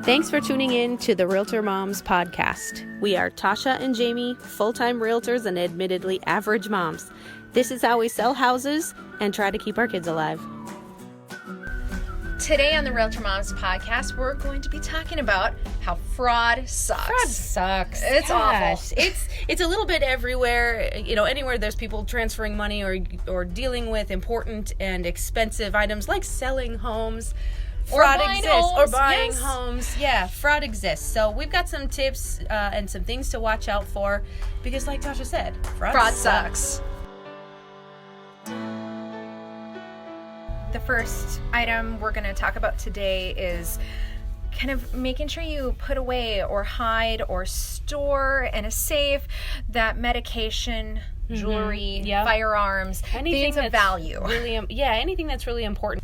Thanks for tuning in to the Realtor Moms podcast. We are Tasha and Jamie, full-time realtors and admittedly average moms. This is how we sell houses and try to keep our kids alive. Today on the Realtor Moms podcast, we're going to be talking about how fraud sucks. Fraud sucks. It's awful. It's a little bit everywhere. Anywhere there's people transferring money or dealing with important and expensive items like selling homes. Fraud exists. Or buying homes. Yeah, fraud exists. So we've got some tips and some things to watch out for because, like Tasha said, fraud sucks. The first item we're going to talk about today is kind of making sure you put away or hide or store in a safe that medication, jewelry, firearms, things of value. Anything that's really important.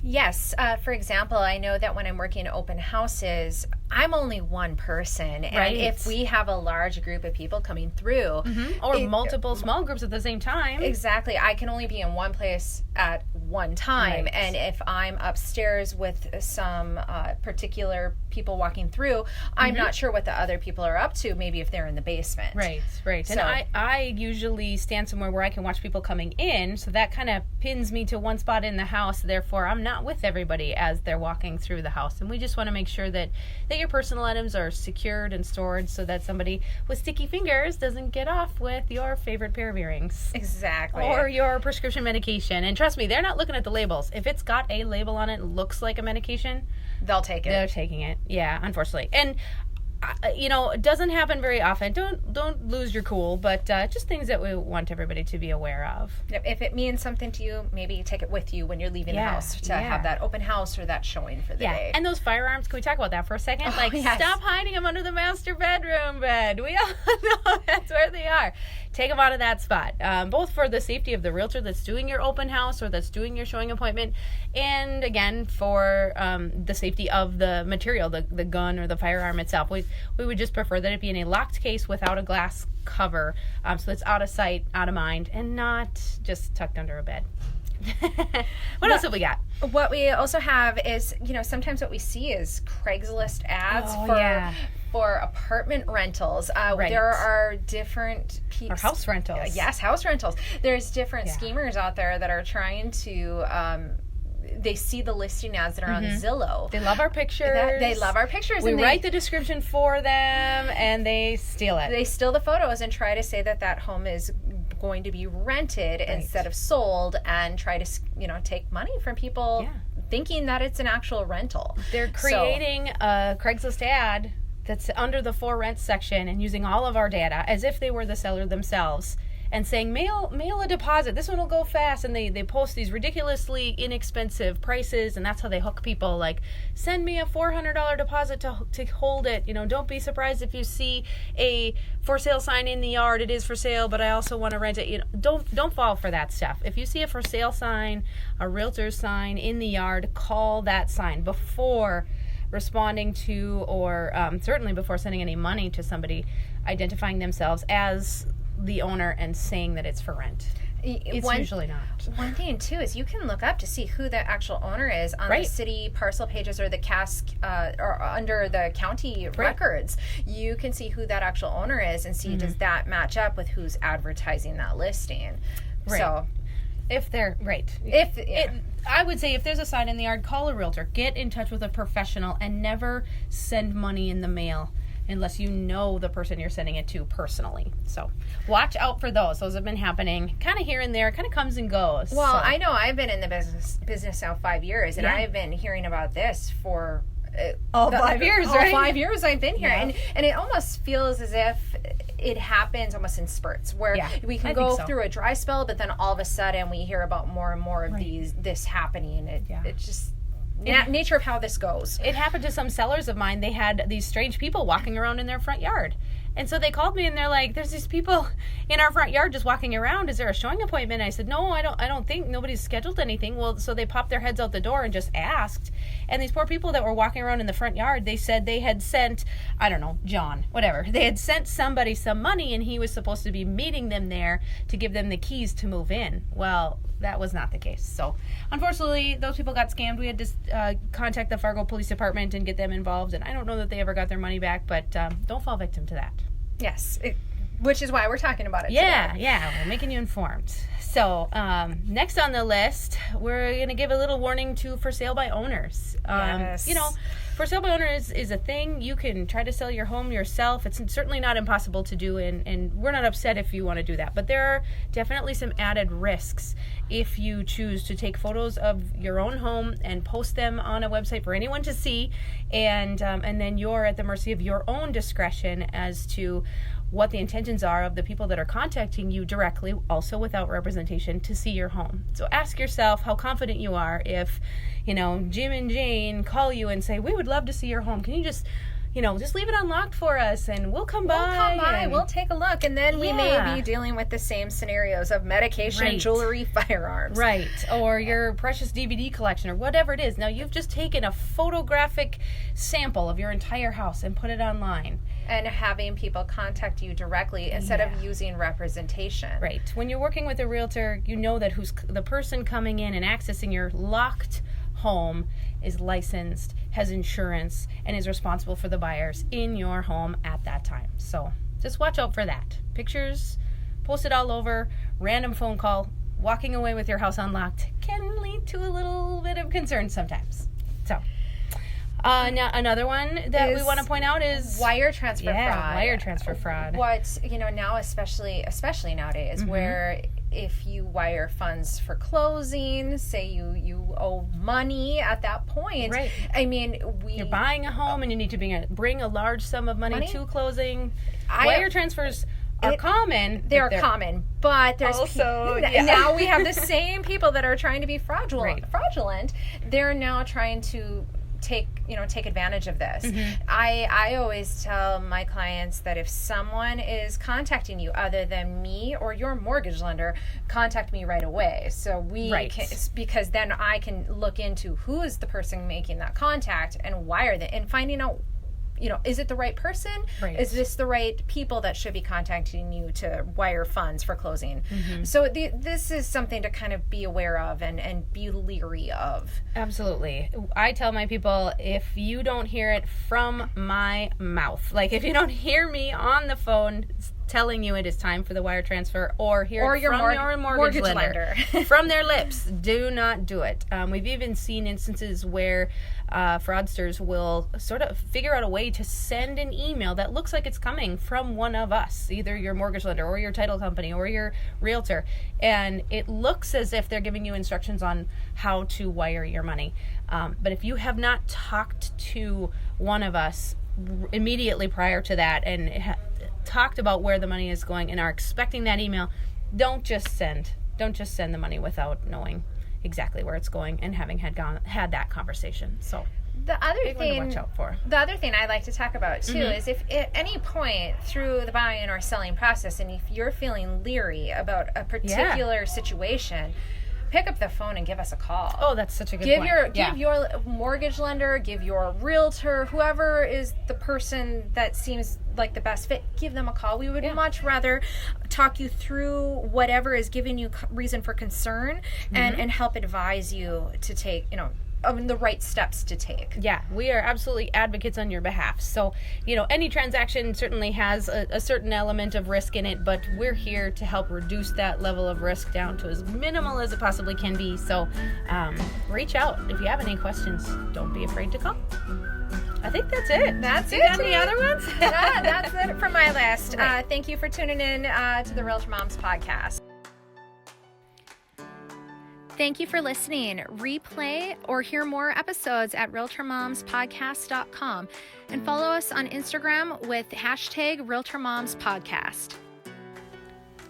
Yes. For example, I know that when I'm working open houses, I'm only one person. And if we have a large group of people coming through. Or multiple small groups at the same time. Exactly. I can only be in one place at one time. Right. And if I'm upstairs with some particular people walking through, I'm not sure what the other people are up to, maybe if they're in the basement. Right. So, and I usually stand somewhere where I can watch people coming in, so that kind of pins me to one spot in the house. Therefore, I'm not with everybody as they're walking through the house. And we just want to make sure that your personal items are secured and stored so that somebody with sticky fingers doesn't get off with your favorite pair of earrings. Exactly. Or your prescription medication. And trust me, they're not looking at the labels. If it's got a label on it, looks like a medication, they'll take it. They're taking it. Yeah, unfortunately. And it doesn't happen very often. Don't lose your cool, but just things that we want everybody to be aware of. If it means something to you, maybe take it with you when you're leaving the house to have that open house or that showing for the day. And those firearms, can we talk about that for a second? Stop hiding them under the master bedroom bed. We all know that's where they are. Take them out of that spot, both for the safety of the realtor that's doing your open house or that's doing your showing appointment, and again, for the safety of the material, the gun or the firearm itself. We would just prefer that it be in a locked case without a glass cover, so it's out of sight, out of mind, and not just tucked under a bed. What else have we got? What we also have is, sometimes what we see is Craigslist ads for apartment rentals. There are different people. Or house rentals. Yes, house rentals. There's different schemers out there that are trying to... they see the listing ads that are on Zillow. They love our pictures. They love our pictures. We write the description for them, and they steal it. They steal the photos and try to say that home is going to be rented instead of sold, and try to take money from people thinking that it's an actual rental. They're creating a Craigslist ad that's under the for rent section and using all of our data as if they were the seller themselves, and saying mail a deposit. This one will go fast, and they post these ridiculously inexpensive prices, and that's how they hook people. Like, send me a $400 deposit to hold it. Don't be surprised if you see a for sale sign in the yard. It is for sale, but I also want to rent it. Don't fall for that stuff. If you see a for sale sign, a realtor's sign in the yard, call that sign before responding to, or certainly before sending any money to somebody, identifying themselves as the owner and saying that it's for rent. It's usually not. One thing too is you can look up to see who the actual owner is on the city parcel pages or the or under the county records. You can see who that actual owner is and see does that match up with who's advertising that listing. Right. So if they're I would say if there's a sign in the yard, call a realtor. Get in touch with a professional and never send money in the mail unless you know the person you're sending it to personally. So watch out for those. Those have been happening kind of here and there, kind of comes and goes. Well, I know I've been in the business now 5 years, and I've been hearing about this for all 5 years, right? All 5 years I've been here. Yeah. And it almost feels as if it happens almost in spurts, where we can go through a dry spell, but then all of a sudden we hear about more and more of this happening. It just... nature of how this goes. It happened to some sellers of mine. They had these strange people walking around in their front yard. And so they called me and they're like, there's these people in our front yard just walking around. Is there a showing appointment? I said, no, I don't think, nobody's scheduled anything. Well, so they popped their heads out the door and just asked. And these poor people that were walking around in the front yard, they said they had sent, I don't know, John, whatever. They had sent somebody some money and he was supposed to be meeting them there to give them the keys to move in. Well, that was not the case. So unfortunately, those people got scammed. We had to contact the Fargo Police Department and get them involved, and I don't know that they ever got their money back, but don't fall victim to that. Yes, which is why we're talking about it today. Yeah, we're making you informed. So next on the list, we're going to give a little warning to for sale by owners. Yes. For sale by owners is a thing. You can try to sell your home yourself. It's certainly not impossible to do, and we're not upset if you want to do that. But there are definitely some added risks if you choose to take photos of your own home and post them on a website for anyone to see, and then you're at the mercy of your own discretion as to what the intentions are of the people that are contacting you directly, also without representation, to see your home. So ask yourself how confident you are if, Jim and Jane call you and say, we would love to see your home. Can you just leave it unlocked for us and we'll come by. We'll take a look. And then we may be dealing with the same scenarios of medication, jewelry, firearms. Right. Or your precious DVD collection or whatever it is. Now, you've just taken a photographic sample of your entire house and put it online. And having people contact you directly instead of using representation. Right. When you're working with a realtor, you know that who's the person coming in and accessing your locked home is licensed, has insurance, and is responsible for the buyers in your home at that time. So just watch out for that. Pictures posted all over, random phone call, walking away with your house unlocked can lead to a little bit of concern sometimes. So now another one that we want to point out is wire transfer fraud. Wire transfer fraud. What, now especially nowadays, where if you wire funds for closing, say you owe money at that point. Right. I mean, you're buying a home and you need to bring a large sum of money to closing. Wire transfers are common. They are common, but there's also now we have the same people that are trying to be fraudulent. They're now trying to take advantage of this. I always tell my clients that if someone is contacting you other than me or your mortgage lender, contact me right away. So because then I can look into who is the person making that contact and wire them and finding out, is it the right person? Right. Is this the right people that should be contacting you to wire funds for closing? So this is something to kind of be aware of and be leery of. Absolutely. I tell my people, if you don't hear it from my mouth, like if you don't hear me on the phone telling you it is time for the wire transfer, or hear it from your mortgage lender from their lips, do not do it. We've even seen instances where fraudsters will sort of figure out a way to send an email that looks like it's coming from one of us, either your mortgage lender or your title company or your realtor, and it looks as if they're giving you instructions on how to wire your money. But if you have not talked to one of us immediately prior to that and talked about where the money is going and are expecting that email, don't just send the money without knowing exactly where it's going and having had that conversation. So the other big thing one to watch out for. The other thing I like to talk about too is if at any point through the buying or selling process, and if you're feeling leery about a particular situation, pick up the phone and give us a call. Oh, that's such a good point. Give your mortgage lender, give your realtor, whoever is the person that seems like the best fit, give them a call. We would much rather talk you through whatever is giving you reason for concern and help advise you to take, the right steps to take. Yeah, we are absolutely advocates on your behalf. So, any transaction certainly has a certain element of risk in it, but we're here to help reduce that level of risk down to as minimal as it possibly can be. So, reach out. If you have any questions, don't be afraid to call. I think that's it. That's it. You got any other ones? That's it for my list. Right. Thank you for tuning in to the Realtor Moms podcast. Thank you for listening. Replay or hear more episodes at RealtorMomsPodcast.com and follow us on Instagram with #RealtorMomsPodcast.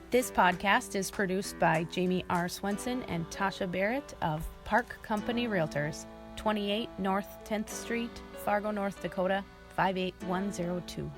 This podcast is produced by Jamie R. Swenson and Tasha Barrett of Park Company Realtors, 28 North 10th Street, Fargo, North Dakota, 58102.